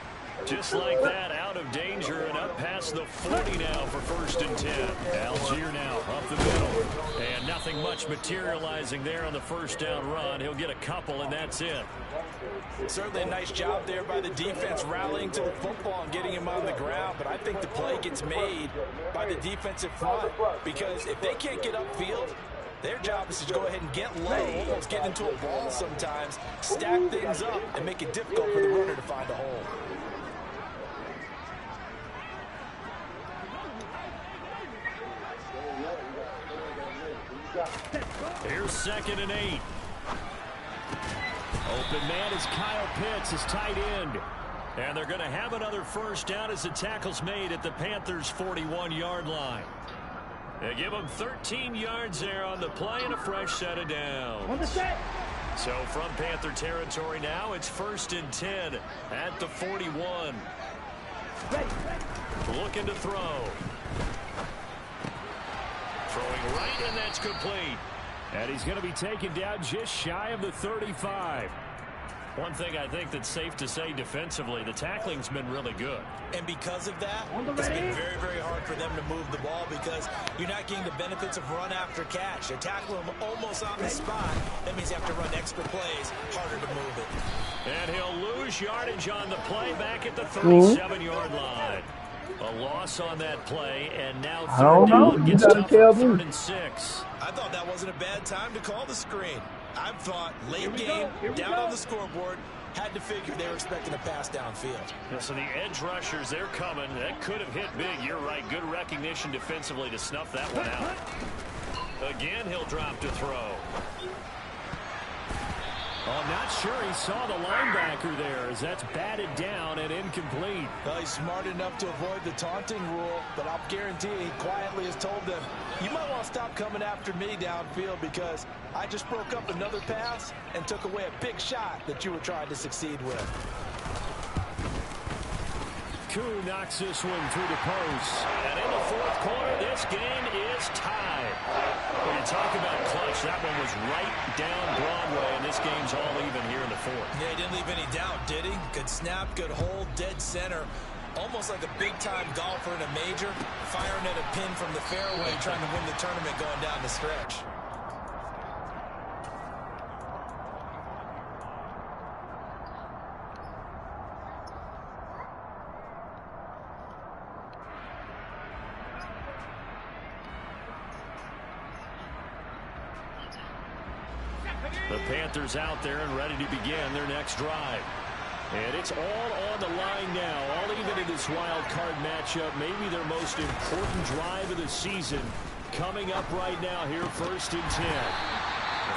Just like that, out of danger and up past the 40 now for 1st and 10. Algier now up the middle. And nothing much materializing there on the 1st down run. He'll get a couple, and that's it. Certainly a nice job there by the defense rallying to the football and getting him on the ground. But I think the play gets made by the defensive front because if they can't get upfield, their job is to go ahead and get low, almost get into a ball sometimes, stack things up, and make it difficult for the runner to find a hole. Here's 2nd and 8. Open man is Kyle Pitts, his tight end. And they're going to have another 1st down as the tackle's made at the Panthers' 41-yard line. They give them 13 yards there on the play and a fresh set of downs. So from Panther territory now, it's 1st and 10 at the 41. Looking to throw. Throwing right, and that's complete. And he's going to be taken down just shy of the 35. One thing I think that's safe to say defensively, the tackling's been really good. And because of that, it's been very, very hard for them to move the ball because you're not getting the benefits of run after catch. They're tackling them almost on the spot. That means you have to run extra plays, harder to move it. And he'll lose yardage on the play back at the 37-yard line. A loss on that play, and now 3rd down gets tough on 3rd and 6. I thought that wasn't a bad time to call the screen. I've thought late game, down on the scoreboard, had to figure they were expecting a pass downfield. Yeah, so the edge rushers, they're coming. That could have hit big. You're right. Good recognition defensively to snuff that one out. Again, he'll drop to throw. I'm not sure he saw the linebacker there as that's batted down and incomplete. Well, he's smart enough to avoid the taunting rule, but I'll guarantee he quietly has told them, you might want to stop coming after me downfield because I just broke up another pass and took away a big shot that you were trying to succeed with. Koo knocks this one through the post. And in the fourth quarter, this game is tied. When you talk about clutch, that one was right down Broadway, and this game's all even here in the fourth. Yeah, he didn't leave any doubt, did he? Good snap, good hold, dead center. Almost like a big-time golfer in a major, firing at a pin from the fairway, trying to win the tournament going down the stretch. The Panthers out there and ready to begin their next drive. And it's all on the line now, all even in this wild card matchup. Maybe their most important drive of the season coming up right now here, 1st and 10.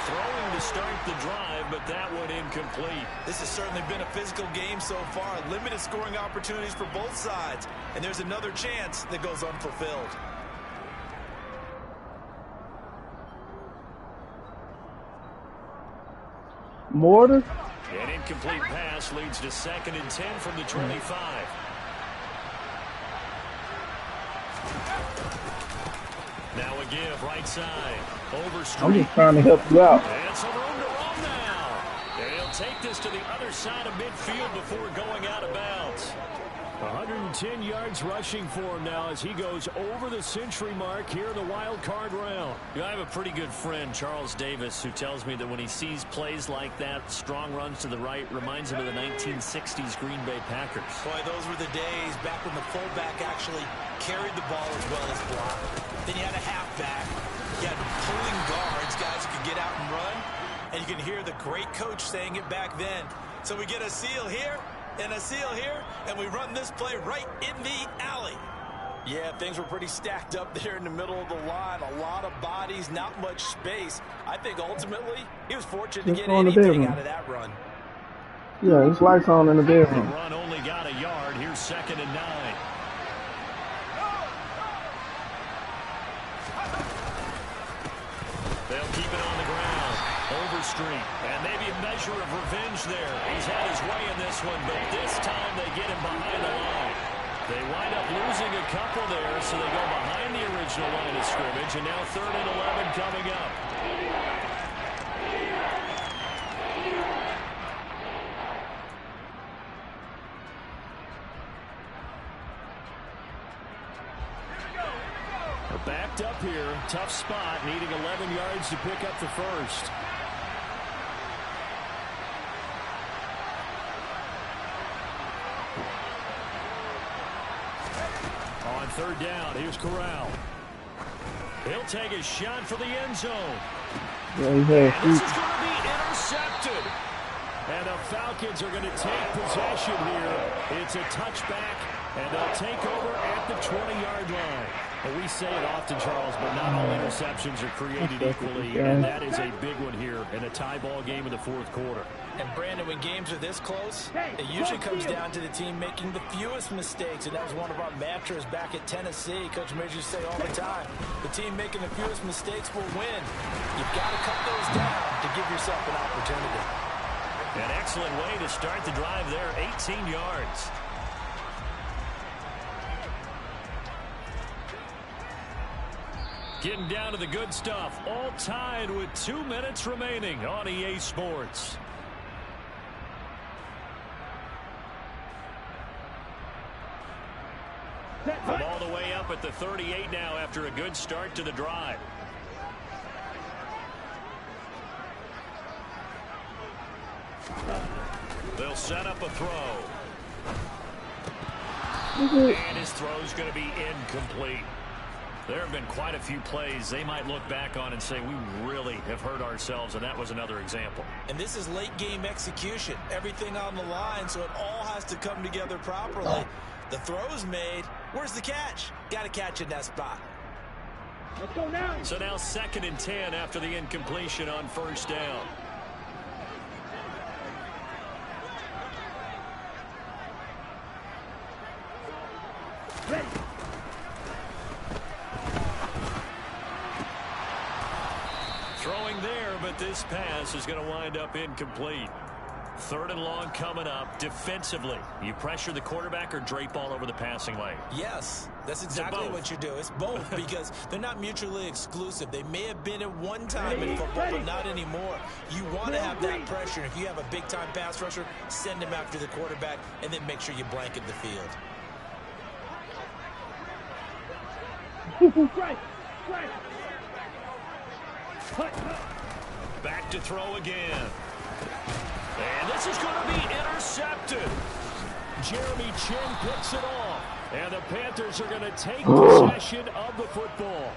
Throwing to start the drive, but that one incomplete. This has certainly been a physical game so far. Limited scoring opportunities for both sides. And there's another chance that goes unfulfilled. Mortar. An incomplete pass leads to 2nd and 10 from the 25. Now a give, right side. Overstreet. I'm just trying to help you out. And some room to run now. And he'll take this to the other side of midfield before going out of bounds. 110 yards rushing for him now as he goes over the century mark here in the wild card round. I have a pretty good friend, Charles Davis, who tells me that when he sees plays like that, strong runs to the right, reminds him of the 1960s Green Bay Packers. Boy, those were the days back when the fullback actually carried the ball as well as blocked. Then you had a halfback. You had pulling guards, guys who could get out and run. And you can hear the great coach saying it back then. So we get a seal here and a seal here, and we run this play right in the alley. Yeah, things were pretty stacked up there in the middle of the line. A lot of bodies, not much space. I think ultimately he was fortunate to get anything out of that run. Yeah, it's lights on in the bedroom. The run only got a yard. Here's 2nd and 9. They'll keep it on the ground. Overstreet. And maybe a measure of revenge there. He's had his way in this one, but this time they get him behind the line. They wind up losing a couple there, so they go behind the original line of scrimmage, and now 3rd and 11 coming up. They're backed up here. Tough spot, needing 11 yards to pick up the first. On 3rd down, here's Corral. He'll take a shot for the end zone. Yeah, and this is going to be intercepted. And the Falcons are going to take possession here. It's a touchback, and they'll take over at the 20-yard line. And we say it often, Charles, but not all interceptions are created equally, and that is a big one here in a tie ball game in the 4th quarter. And Brandon, when games are this close, it usually comes down to the team making the fewest mistakes, and that was one of our mantras back at Tennessee. Coach Major say all the time, the team making the fewest mistakes will win. You've got to cut those down to give yourself an opportunity. An excellent way to start the drive there, 18 yards. Getting down to the good stuff, all tied with 2 minutes remaining on EA Sports. From all the way up at the 38 now after a good start to the drive. They'll set up a throw. And his throw's going to be incomplete. There have been quite a few plays they might look back on and say, we really have hurt ourselves, and that was another example. And this is late-game execution. Everything on the line, so it all has to come together properly. The throw's made. Where's the catch? Got to catch in that spot. Let's go now. So now 2nd and 10 after the incompletion on 1st down. Ready. Throwing there, but this pass is going to wind up incomplete. 3rd and long coming up. Defensively, you pressure the quarterback or drape all over the passing lane? Yes, that's exactly what you do. It's both because they're not mutually exclusive. They may have been at one time in football, but not anymore. You want to have that pressure. If you have a big-time pass rusher, send him after the quarterback, and then make sure you blanket the field. Right. Back to throw again. And this is going to be intercepted. Jeremy Chin picks it off. And the Panthers are going to take possession of the football.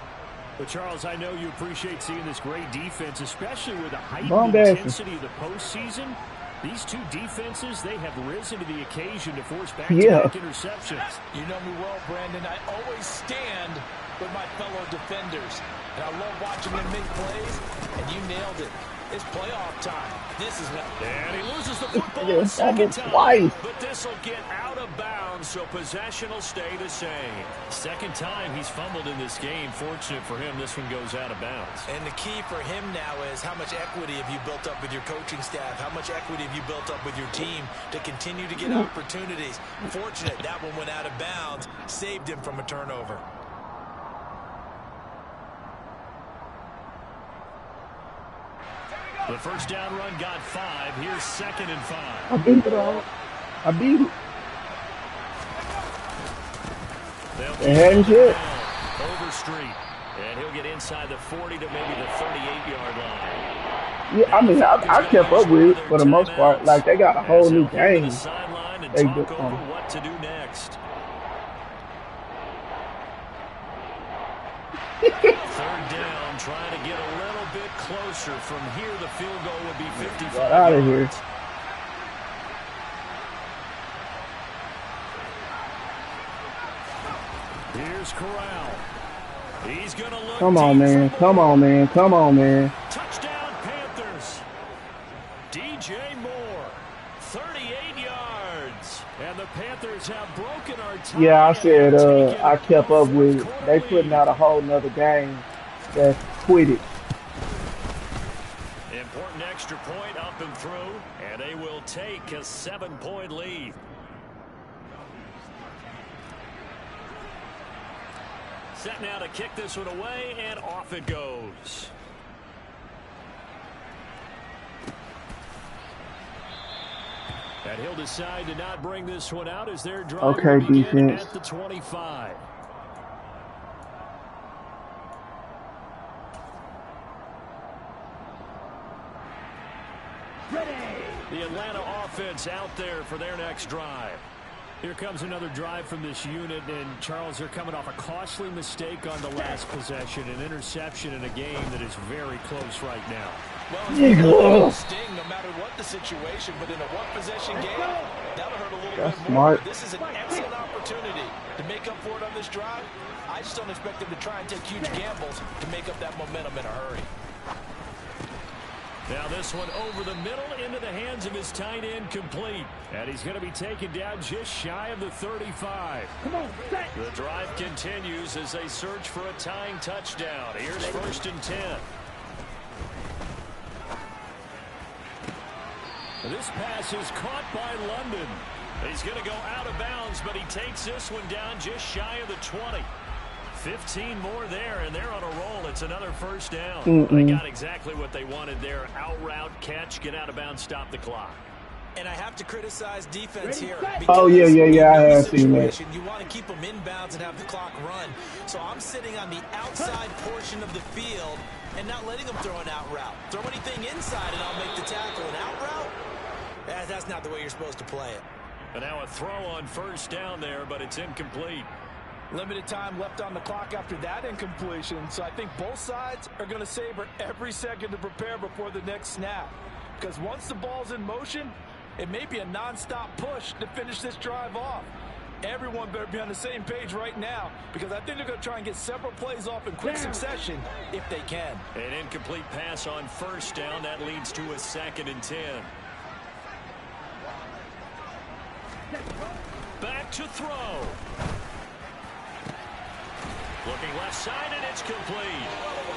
But, Charles, I know you appreciate seeing this great defense, especially with the heightened intensity of the postseason. These two defenses, they have risen to the occasion to force back-to-back interceptions. You know me well, Brandon. I always stand with my fellow defenders. And I love watching them make plays, and you nailed it. It's playoff time. This is what... And he loses the football the second time. But this will get out of bounds, so possession will stay the same. Second time he's fumbled in this game. Fortunate for him, this one goes out of bounds. And the key for him now is how much equity have you built up with your coaching staff? How much equity have you built up with your team to continue to get opportunities? Fortunate that one went out of bounds, saved him from a turnover. The first down run got 5. Here's 2nd and 5. I beat it all. I beat it. They hadn't hit. Overstreet. And he'll get inside the 40 to maybe the 38-yard line. Yeah, I mean, I kept up with it for the most part. Like, they got a whole new game. They talk over what to do next. 3rd down, trying to get a little bit closer. From here, the field goal would be 55 Get out of here. Here's Corral. He's going to look. Come on, man. Come on, man. Come on, man. Touchdown, Panthers. DJ Moore, 38 yards. And the Panthers have broken our tie. Yeah, I said I kept up with it. They putting out a whole nother game that's quitted. Important extra point up and through, and they will take a 7-point lead. Set now to kick this one away, and off it goes. And he'll decide to not bring this one out as their drive Okay, begin defense. at the 25. The Atlanta offense out there for their next drive. Here comes another drive from this unit, and Charles, they're coming off a costly mistake on the last possession, an interception in a game that is very close right now. Well, it's sting no matter what the situation, but in a one-possession game, that'll hurt a little That's bit more. smart. But this is an excellent opportunity to make up for it on this drive. I just don't expect them to try and take huge gambles to make up that momentum in a hurry. Now this one over the middle into the hands of his tight end, complete. And he's going to be taken down just shy of the 35. Come on, set. The drive continues as they search for a tying touchdown. Here's 1st and 10. This pass is caught by London. He's going to go out of bounds, but he takes this one down just shy of the 20. 15 more there, and they're on a roll. It's another 1st down. They got exactly what they wanted there. Out route, catch, get out of bounds, stop the clock. And I have to criticize defense here. Oh, yeah, I have seen that. You want to keep them inbounds and have the clock run. So I'm sitting on the outside portion of the field and not letting them throw an out route. Throw anything inside, and I'll make the tackle. An out route? That's not the way you're supposed to play it. And now a throw on 1st down there, but it's incomplete. Limited time left on the clock after that incompletion, so I think both sides are going to savor every second to prepare before the next snap. Because once the ball's in motion, it may be a non-stop push to finish this drive off. Everyone better be on the same page right now, because I think they're going to try and get several plays off in quick succession if they can. An incomplete pass on first down. That leads to a 2nd and 10. Back to throw. Looking left side, and it's complete.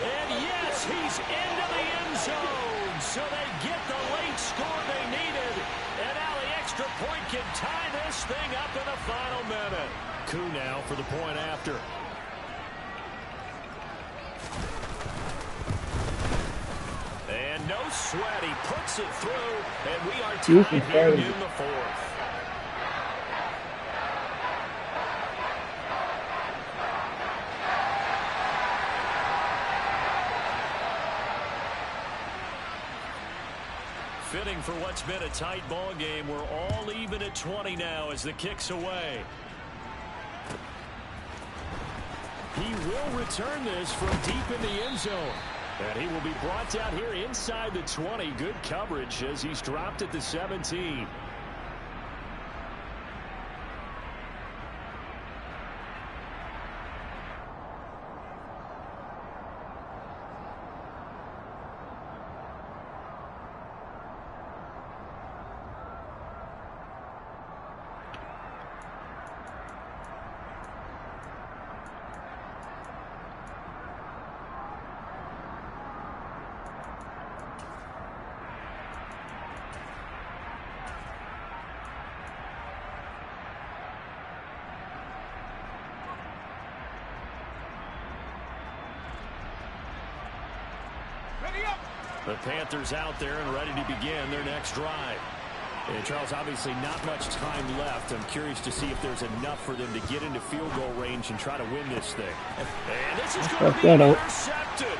And yes, he's into the end zone. So they get the late score they needed. And now the extra point can tie this thing up in the final minute. Koo now for the point after. And no sweat. He puts it through. And we are tied here in the 4th. Fitting for what's been a tight ball game. We're all even at 20 now as the kick's away. He will return this from deep in the end zone. And he will be brought down here inside the 20. Good coverage as he's dropped at the 17. The Panthers out there and ready to begin their next drive. And Charles, obviously not much time left. I'm curious to see if there's enough for them to get into field goal range and try to win this thing. And this is going to be intercepted.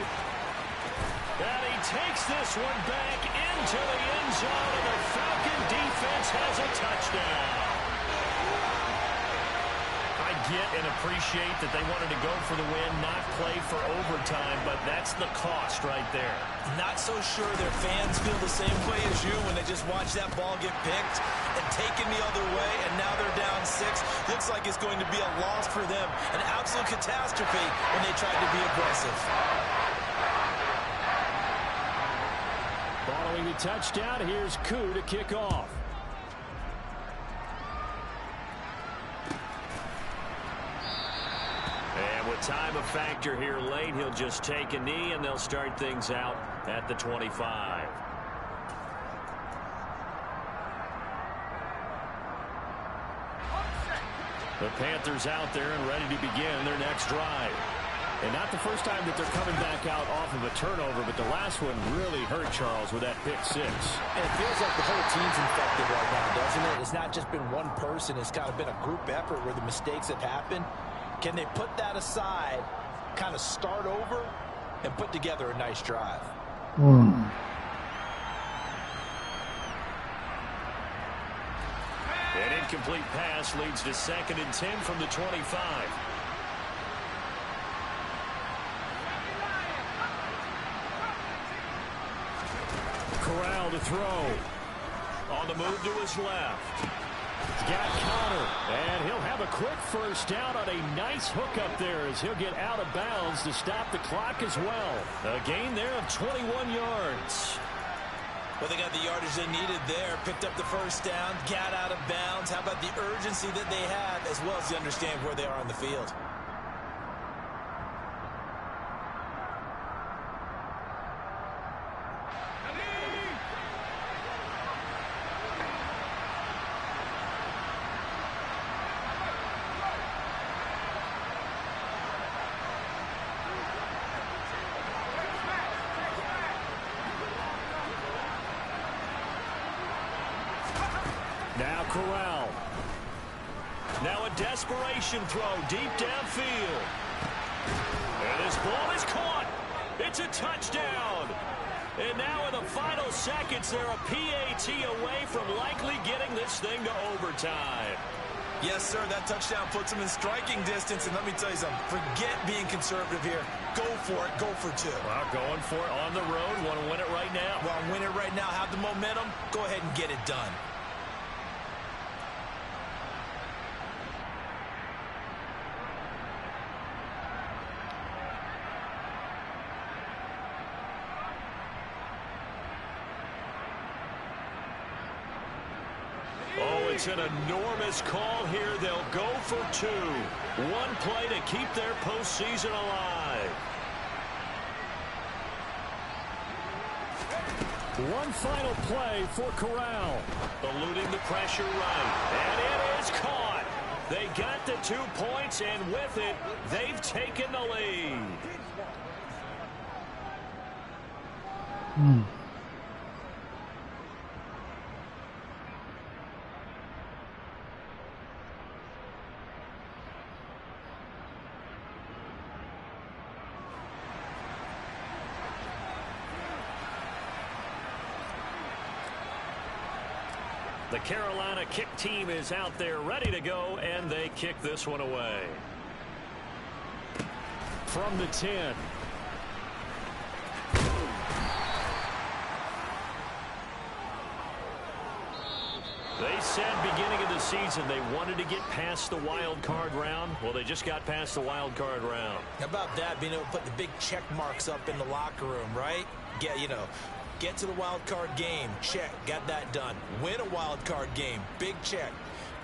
And he takes this one back into the end zone, and the Falcon defense has a touchdown. I get and appreciate that they wanted to go for the win, not play for overtime, but that's the cost right there. Not so sure their fans feel the same way as you when they just watch that ball get picked and taken the other way, and now they're down 6. Looks like it's going to be a loss for them, an absolute catastrophe when they tried to be aggressive. Following the touchdown, here's Koo to kick off. And with time a factor here late, he'll just take a knee, and they'll start things out at the 25. The Panthers out there and ready to begin their next drive. And not the first time that they're coming back out off of a turnover, but the last one really hurt Charles with that pick 6. And it feels like the whole team's infected right now, doesn't it? It's not just been one person. It's kind of been a group effort where the mistakes have happened. Can they put that aside, kind of start over, and put together a nice drive? An incomplete pass leads to 2nd and 10 from the 25. Corral to throw. On the move to his left. He's got Connor, and he'll have a quick first down on a nice hook up there as he'll get out of bounds to stop the clock as well. A gain there of 21 yards. Well, they got the yardage they needed there, picked up the first down, got out of bounds. How about the urgency that they had, as well as they understand where they are on the field? Now Corral. Now a desperation throw deep downfield. And this ball is caught. It's a touchdown. And now in the final seconds, they're a PAT away from likely getting this thing to overtime. Yes, sir. That touchdown puts him in striking distance. And let me tell you something. Forget being conservative here. Go for it. Go for two. Well, going for it on the road. Want to win it right now. Well, win it right now. Have the momentum. Go ahead and get it done. Oh, it's an enormous call here. They'll go for two. One play to keep their postseason alive. One final play for Corral. Eluding the pressure right. And it is caught. They got the 2 points, and with it, they've taken the lead. The Carolina kick team is out there ready to go, and they kick this one away. From the 10. They said beginning of the season they wanted to get past the wild card round. Well, they just got past the wild card round. How about that, being able to put the big check marks up in the locker room, right? Get to the wild card game. Check. Got that done. Win a wild card game. Big check.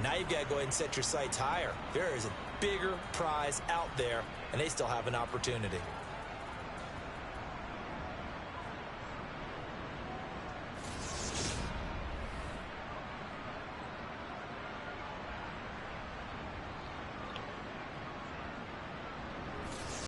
Now you've got to go ahead and set your sights higher. There is a bigger prize out there, and they still have an opportunity.